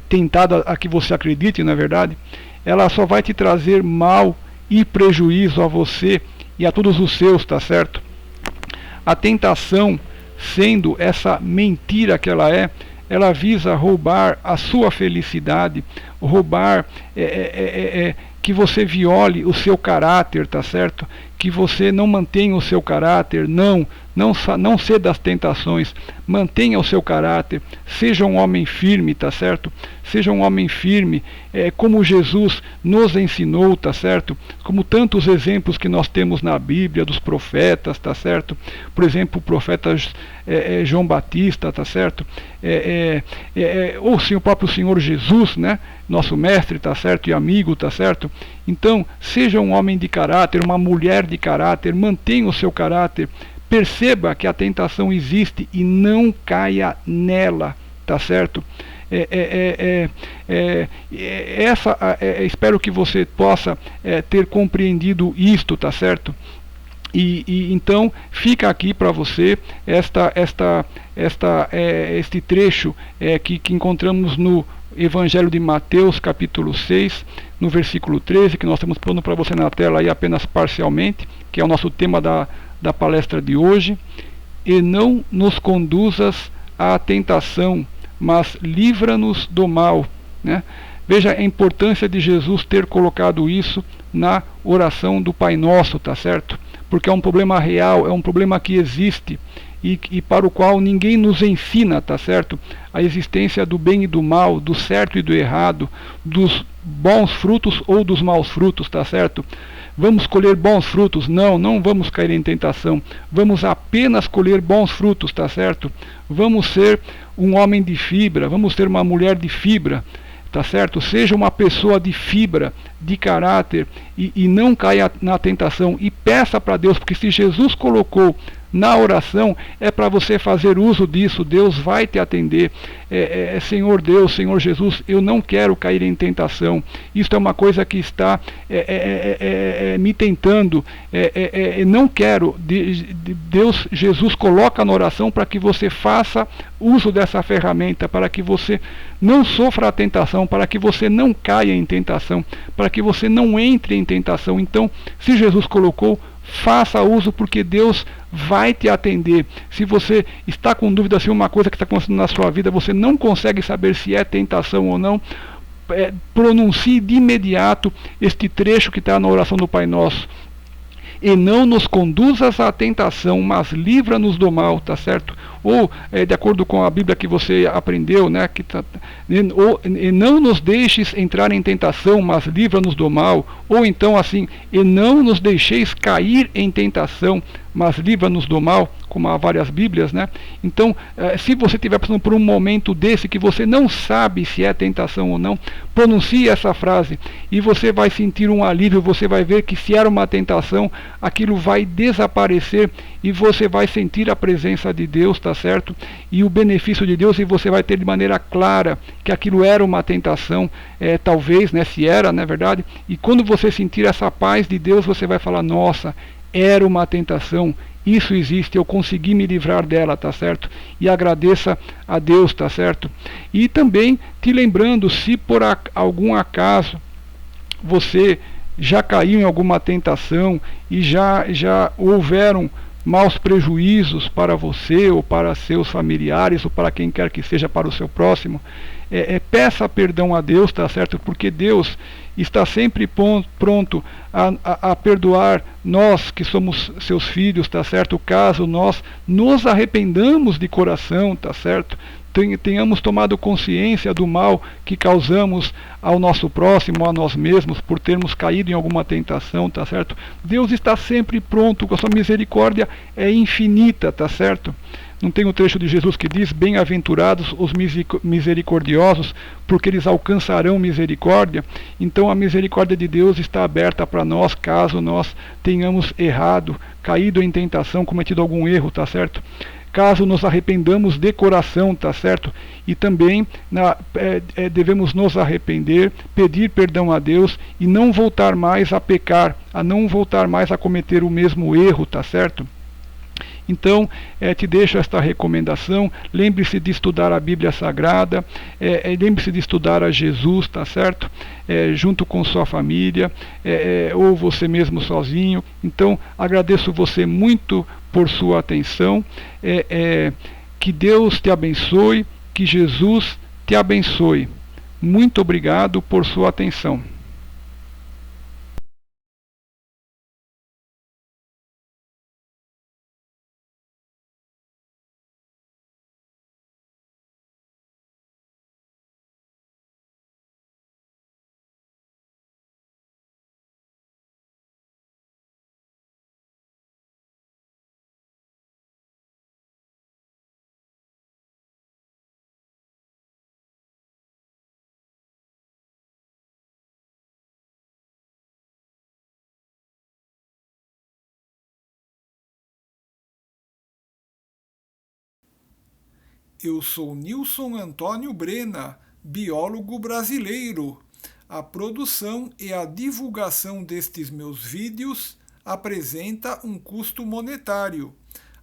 S1: tentada a que você acredite, na verdade. Ela só vai te trazer mal e prejuízo a você e a todos os seus, tá certo? A tentação, sendo essa mentira que ela visa roubar a sua felicidade, roubar que você viole o seu caráter, tá certo? Que você não mantenha o seu caráter, não ceda às tentações, mantenha o seu caráter, seja um homem firme, tá certo? Seja um homem firme, como Jesus nos ensinou, tá certo? Como tantos exemplos que nós temos na Bíblia, dos profetas, tá certo? Por exemplo, o profeta João Batista, tá certo? Ou sim, o próprio Senhor Jesus, né? Nosso mestre, tá certo? E amigo, tá certo? Então, seja um homem de caráter, uma mulher de caráter, mantenha o seu caráter, perceba que a tentação existe e não caia nela, tá certo? Espero que você possa ter compreendido isto, tá certo? Então fica aqui para você este trecho que encontramos no Evangelho de Mateus, capítulo 6, no versículo 13, que nós estamos pondo para você na tela aí apenas parcialmente, que é o nosso tema da palestra de hoje. E não nos conduzas à tentação, mas livra-nos do mal, né? Veja a importância de Jesus ter colocado isso na oração do Pai Nosso, tá certo? Porque é um problema real, é um problema que existe e para o qual ninguém nos ensina, tá certo? A existência do bem e do mal, do certo e do errado, dos bons frutos ou dos maus frutos, tá certo? Vamos colher bons frutos? Não vamos cair em tentação. Vamos apenas colher bons frutos, tá certo? Vamos ser um homem de fibra, vamos ser uma mulher de fibra, tá certo? Seja uma pessoa de fibra, de caráter e não caia na tentação. E peça para Deus, porque se Jesus colocou na oração, é para você fazer uso disso. Deus vai te atender. Senhor Deus, Senhor Jesus, eu não quero cair em tentação. Isso é uma coisa que está me tentando. Não quero. Deus, Jesus coloca na oração para que você faça uso dessa ferramenta, para que você não sofra a tentação, para que você não caia em tentação, para que você não entre em tentação. Então, se Jesus colocou, faça uso, porque Deus vai te atender. Se você está com dúvida se uma coisa que está acontecendo na sua vida você não consegue saber se é tentação ou não, pronuncie de imediato este trecho que está na oração do Pai Nosso. E não nos conduzas à tentação, mas livra-nos do mal, tá certo? Ou, de acordo com a Bíblia que você aprendeu, né? E não nos deixes entrar em tentação, mas livra-nos do mal. Ou então assim, e não nos deixeis cair em tentação, mas livra-nos do mal, como há várias Bíblias, né? Então, se você estiver passando por um momento desse que você não sabe se é tentação ou não, pronuncie essa frase e você vai sentir um alívio. Você vai ver que se era uma tentação, aquilo vai desaparecer e você vai sentir a presença de Deus, tá certo? E o benefício de Deus, e você vai ter de maneira clara que aquilo era uma tentação, talvez, né? Se era, não é verdade? E quando você sentir essa paz de Deus, você vai falar: nossa, era uma tentação, isso existe, eu consegui me livrar dela, tá certo? E agradeça a Deus, tá certo? E também te lembrando, se por algum acaso você já caiu em alguma tentação e já houveram maus prejuízos para você ou para seus familiares ou para quem quer que seja, para o seu próximo, peça perdão a Deus, tá certo? Porque Deus está sempre pronto a perdoar nós que somos seus filhos, tá certo? Caso nós nos arrependamos de coração, tá certo? Tenhamos tomado consciência do mal que causamos ao nosso próximo, a nós mesmos, por termos caído em alguma tentação, tá certo? Deus está sempre pronto, com a sua misericórdia é infinita, tá certo? Não tem um trecho de Jesus que diz: bem-aventurados os misericordiosos, porque eles alcançarão misericórdia? Então a misericórdia de Deus está aberta para nós, caso nós tenhamos errado, caído em tentação, cometido algum erro, tá certo? Caso nos arrependamos de coração, tá certo? E também devemos nos arrepender, pedir perdão a Deus e não voltar mais a pecar, a não voltar mais a cometer o mesmo erro, tá certo? Então, te deixo esta recomendação. Lembre-se de estudar a Bíblia Sagrada, lembre-se de estudar a Jesus, tá certo? Junto com sua família, ou você mesmo sozinho. Então, agradeço você muito por sua atenção. Que Deus te abençoe, que Jesus te abençoe. Muito obrigado por sua atenção.
S2: Eu sou Nilson Antônio Brena, biólogo brasileiro. A produção e a divulgação destes meus vídeos apresenta um custo monetário.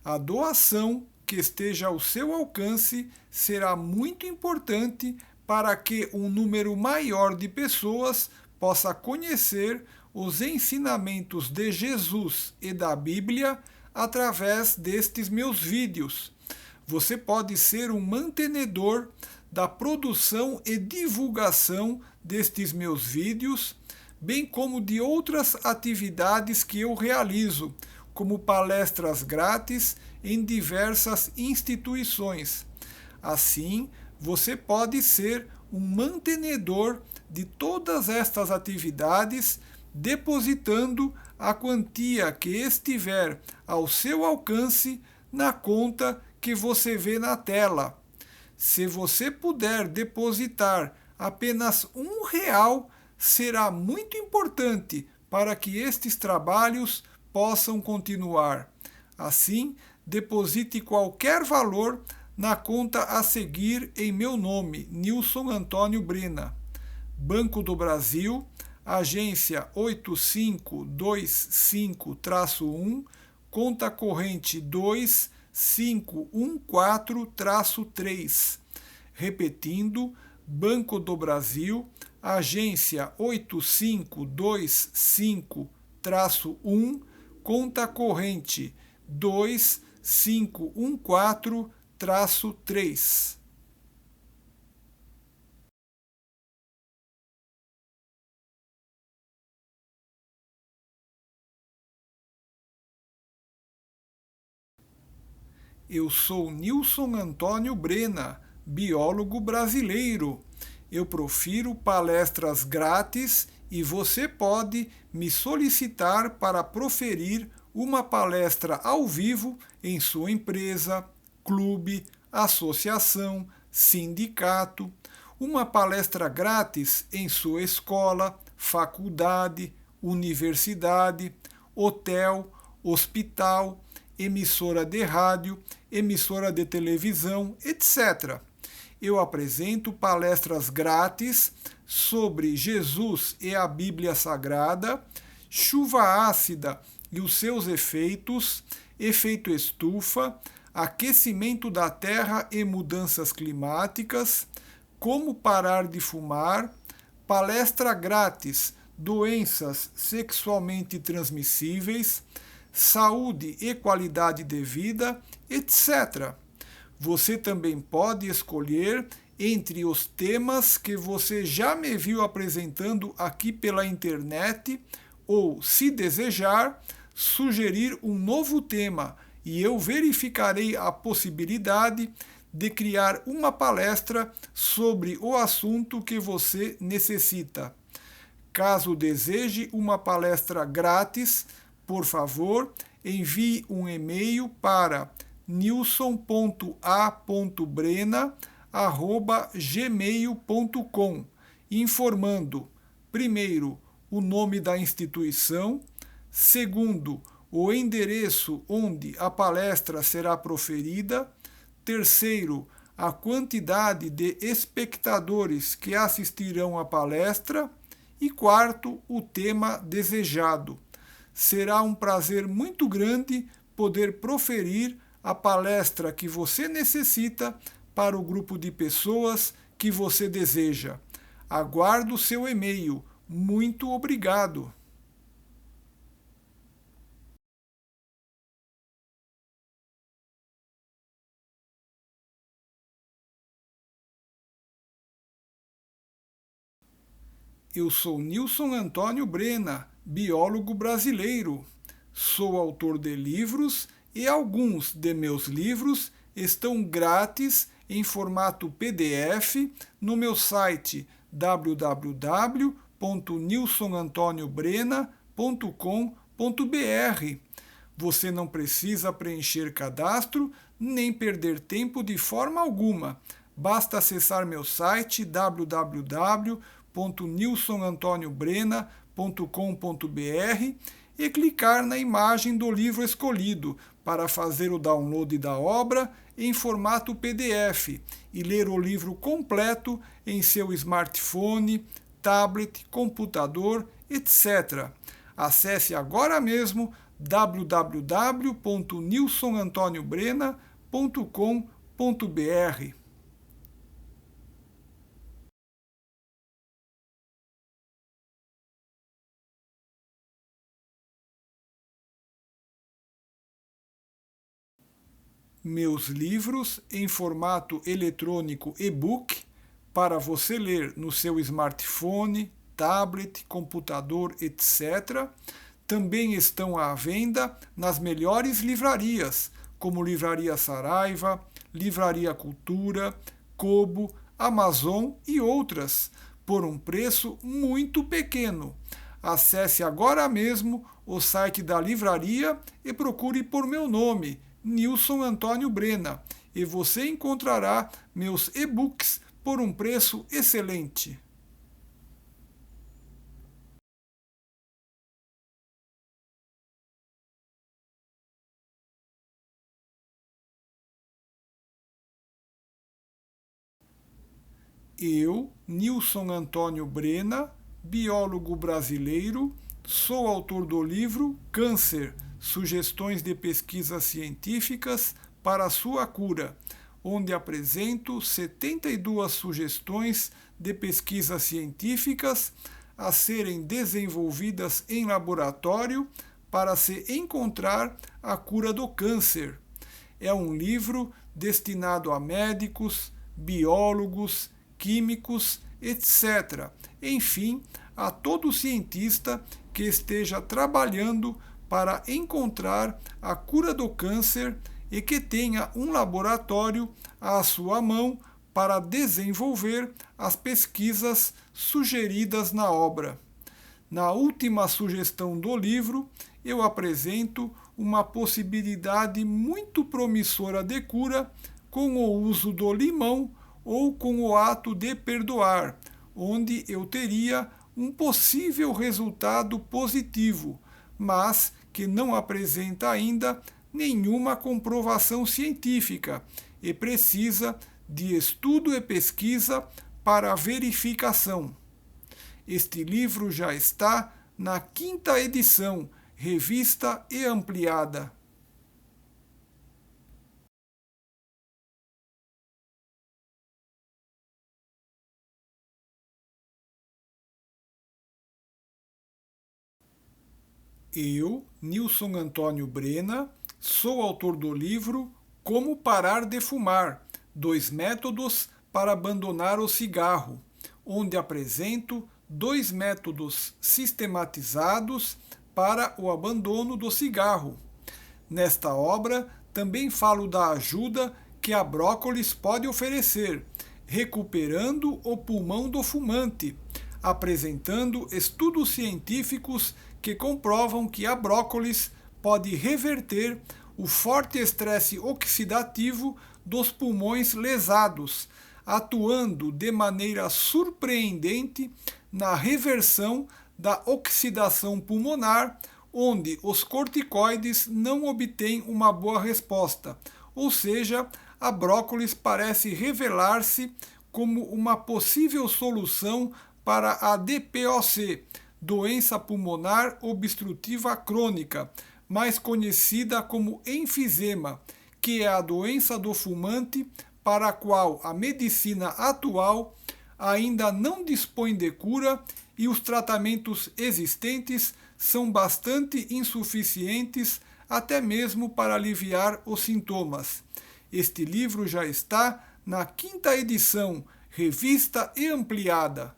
S2: A doação que esteja ao seu alcance será muito importante para que um número maior de pessoas possa conhecer os ensinamentos de Jesus e da Bíblia através destes meus vídeos. Você pode ser um mantenedor da produção e divulgação destes meus vídeos, bem como de outras atividades que eu realizo, como palestras grátis em diversas instituições. Assim, você pode ser um mantenedor de todas estas atividades, depositando a quantia que estiver ao seu alcance na conta que você vê na tela. Se você puder depositar apenas R$ 1, será muito importante para que estes trabalhos possam continuar. Assim, deposite qualquer valor na conta a seguir em meu nome, Nilson Antônio Brena. Banco do Brasil, agência 8525-1, conta corrente 2514-3. Repetindo, Banco do Brasil, agência 8525-1, conta corrente 2514-3. Eu sou Nilson Antônio Brena, biólogo brasileiro. Eu profiro palestras grátis e você pode me solicitar para proferir uma palestra ao vivo em sua empresa, clube, associação, sindicato, uma palestra grátis em sua escola, faculdade, universidade, hotel, hospital, emissora de rádio, emissora de televisão, etc. Eu apresento palestras grátis sobre Jesus e a Bíblia Sagrada, chuva ácida e os seus efeitos, efeito estufa, aquecimento da Terra e mudanças climáticas, como parar de fumar, palestra grátis, doenças sexualmente transmissíveis, saúde e qualidade de vida, etc. Você também pode escolher entre os temas que você já me viu apresentando aqui pela internet ou, se desejar, sugerir um novo tema e eu verificarei a possibilidade de criar uma palestra sobre o assunto que você necessita. Caso deseje uma palestra grátis, por favor, envie um e-mail para nilson.a.brena@gmail.com, informando, primeiro, o nome da instituição, segundo, o endereço onde a palestra será proferida, terceiro, a quantidade de espectadores que assistirão à palestra e quarto, o tema desejado. Será um prazer muito grande poder proferir a palestra que você necessita para o grupo de pessoas que você deseja. Aguardo seu e-mail. Muito obrigado! Eu sou Nilson Antônio Brena, biólogo brasileiro. Sou autor de livros e alguns de meus livros estão grátis em formato PDF no meu site www.nilsonantoniobrena.com.br. Você não precisa preencher cadastro nem perder tempo de forma alguma. Basta acessar meu site www.nilsonantoniobrena.com.br e clicar na imagem do livro escolhido para fazer o download da obra em formato PDF e ler o livro completo em seu smartphone, tablet, computador, etc. Acesse agora mesmo www.nilsonantoniobrena.com.br. Meus livros em formato eletrônico e-book para você ler no seu smartphone, tablet, computador, etc. Também estão à venda nas melhores livrarias, como Livraria Saraiva, Livraria Cultura, Kobo, Amazon e outras, por um preço muito pequeno. Acesse agora mesmo o site da livraria e procure por meu nome, Nilson Antônio Brena, e você encontrará meus e-books por um preço excelente. Eu, Nilson Antônio Brena, biólogo brasileiro, sou autor do livro Câncer, Sugestões de Pesquisas Científicas para a Sua Cura, onde apresento 72 sugestões de pesquisas científicas a serem desenvolvidas em laboratório para se encontrar a cura do câncer. É um livro destinado a médicos, biólogos, químicos, etc. Enfim, a todo cientista que esteja trabalhando para encontrar a cura do câncer e que tenha um laboratório à sua mão para desenvolver as pesquisas sugeridas na obra. Na última sugestão do livro, eu apresento uma possibilidade muito promissora de cura com o uso do limão ou com o ato de perdoar, onde eu teria um possível resultado positivo, mas que não apresenta ainda nenhuma comprovação científica e precisa de estudo e pesquisa para verificação. Este livro já está na 5ª edição, revista e ampliada. Eu, Nilson Antônio Brena, sou autor do livro Como Parar de Fumar, 2 métodos para abandonar o cigarro, onde apresento 2 métodos sistematizados para o abandono do cigarro. Nesta obra, também falo da ajuda que a brócolis pode oferecer, recuperando o pulmão do fumante, apresentando estudos científicos que comprovam que a brócolis pode reverter o forte estresse oxidativo dos pulmões lesados, atuando de maneira surpreendente na reversão da oxidação pulmonar, onde os corticoides não obtêm uma boa resposta, ou seja, a brócolis parece revelar-se como uma possível solução para a DPOC, doença pulmonar obstrutiva crônica, mais conhecida como enfisema, que é a doença do fumante para a qual a medicina atual ainda não dispõe de cura e os tratamentos existentes são bastante insuficientes até mesmo para aliviar os sintomas. Este livro já está na 5ª edição, revista e ampliada.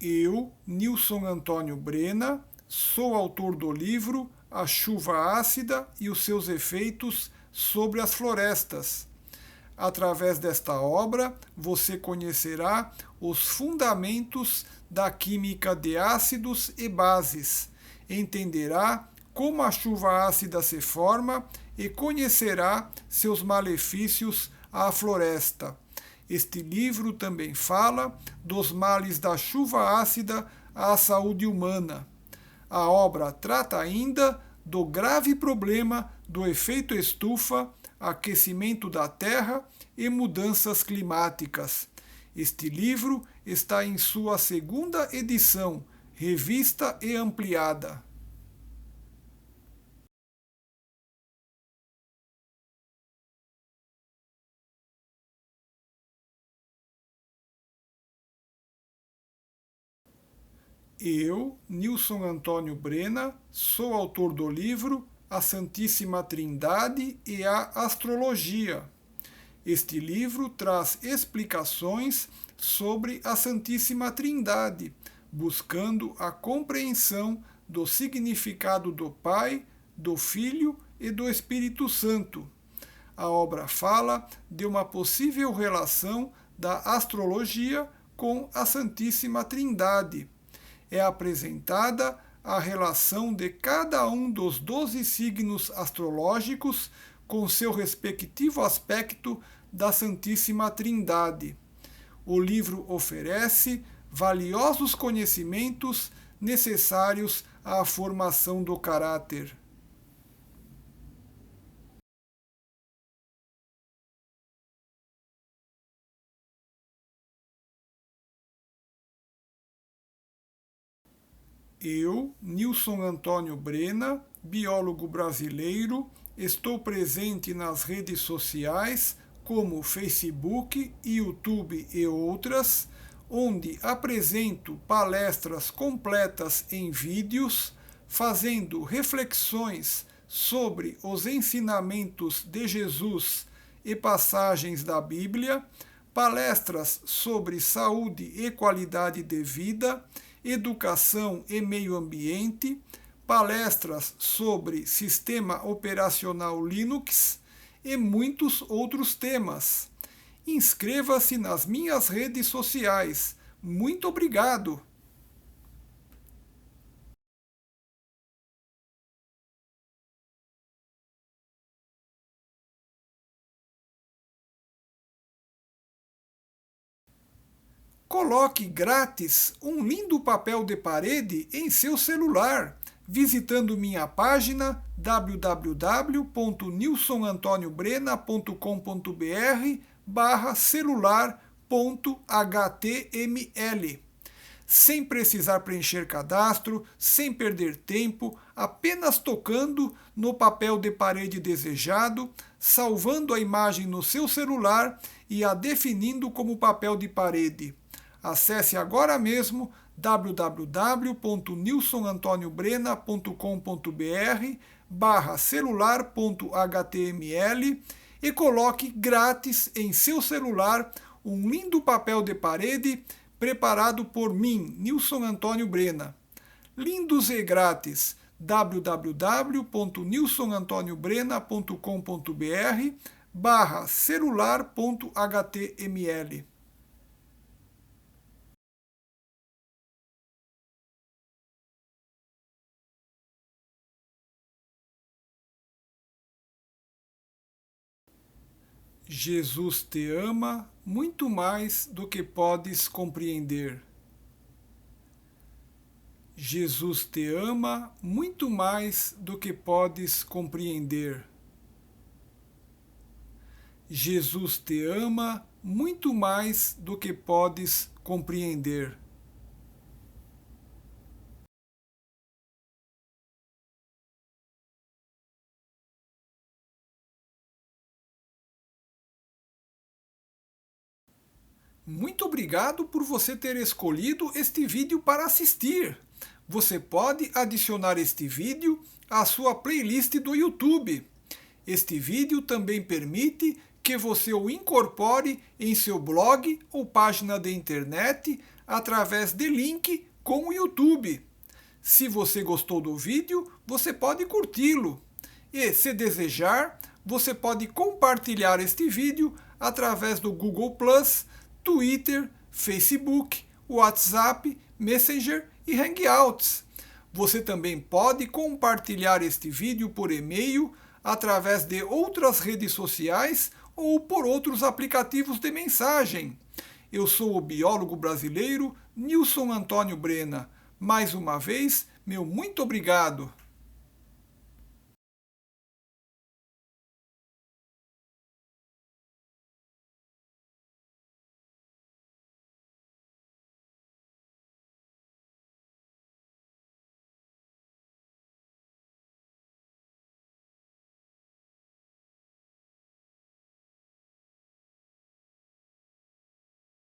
S2: Eu, Nilson Antônio Brena, sou autor do livro A Chuva Ácida e os seus efeitos sobre as florestas. Através desta obra, você conhecerá os fundamentos da química de ácidos e bases, entenderá como a chuva ácida se forma e conhecerá seus malefícios à floresta. Este livro também fala dos males da chuva ácida à saúde humana. A obra trata ainda do grave problema do efeito estufa, aquecimento da Terra e mudanças climáticas. Este livro está em sua 2ª edição, revista e ampliada. Eu, Nilson Antônio Brena, sou autor do livro A Santíssima Trindade e a Astrologia. Este livro traz explicações sobre a Santíssima Trindade, buscando a compreensão do significado do Pai, do Filho e do Espírito Santo. A obra fala de uma possível relação da astrologia com a Santíssima Trindade. É apresentada a relação de cada um dos 12 signos astrológicos com seu respectivo aspecto da Santíssima Trindade. O livro oferece valiosos conhecimentos necessários à formação do caráter. Eu, Nilson Antônio Brena, biólogo brasileiro, estou presente nas redes sociais como Facebook, YouTube e outras, onde apresento palestras completas em vídeos, fazendo reflexões sobre os ensinamentos de Jesus e passagens da Bíblia, palestras sobre saúde e qualidade de vida, educação e meio ambiente, palestras sobre sistema operacional Linux e muitos outros temas. Inscreva-se nas minhas redes sociais. Muito obrigado! Coloque grátis um lindo papel de parede em seu celular, visitando minha página www.nilsonantoniobrenna.com.br/celular.html. Sem precisar preencher cadastro, sem perder tempo, apenas tocando no papel de parede desejado, salvando a imagem no seu celular e a definindo como papel de parede. Acesse agora mesmo www.nilsonantoniobrenna.com.br/celular.html e coloque grátis em seu celular um lindo papel de parede preparado por mim, Nilson Antônio Brena. Lindos e grátis, www.nilsonantoniobrenna.com.br/celular.html. Jesus te ama muito mais do que podes compreender. Jesus te ama muito mais do que podes compreender. Jesus te ama muito mais do que podes compreender. Muito obrigado por você ter escolhido este vídeo para assistir. Você pode adicionar este vídeo à sua playlist do YouTube. Este vídeo também permite que você o incorpore em seu blog ou página de internet através de link com o YouTube. Se você gostou do vídeo, você pode curti-lo. E, se desejar, você pode compartilhar este vídeo através do Google+, Twitter, Facebook, WhatsApp, Messenger e Hangouts. Você também pode compartilhar este vídeo por e-mail, através de outras redes sociais ou por outros aplicativos de mensagem. Eu sou o biólogo brasileiro Nilson Antônio Brena. Mais uma vez, meu muito obrigado.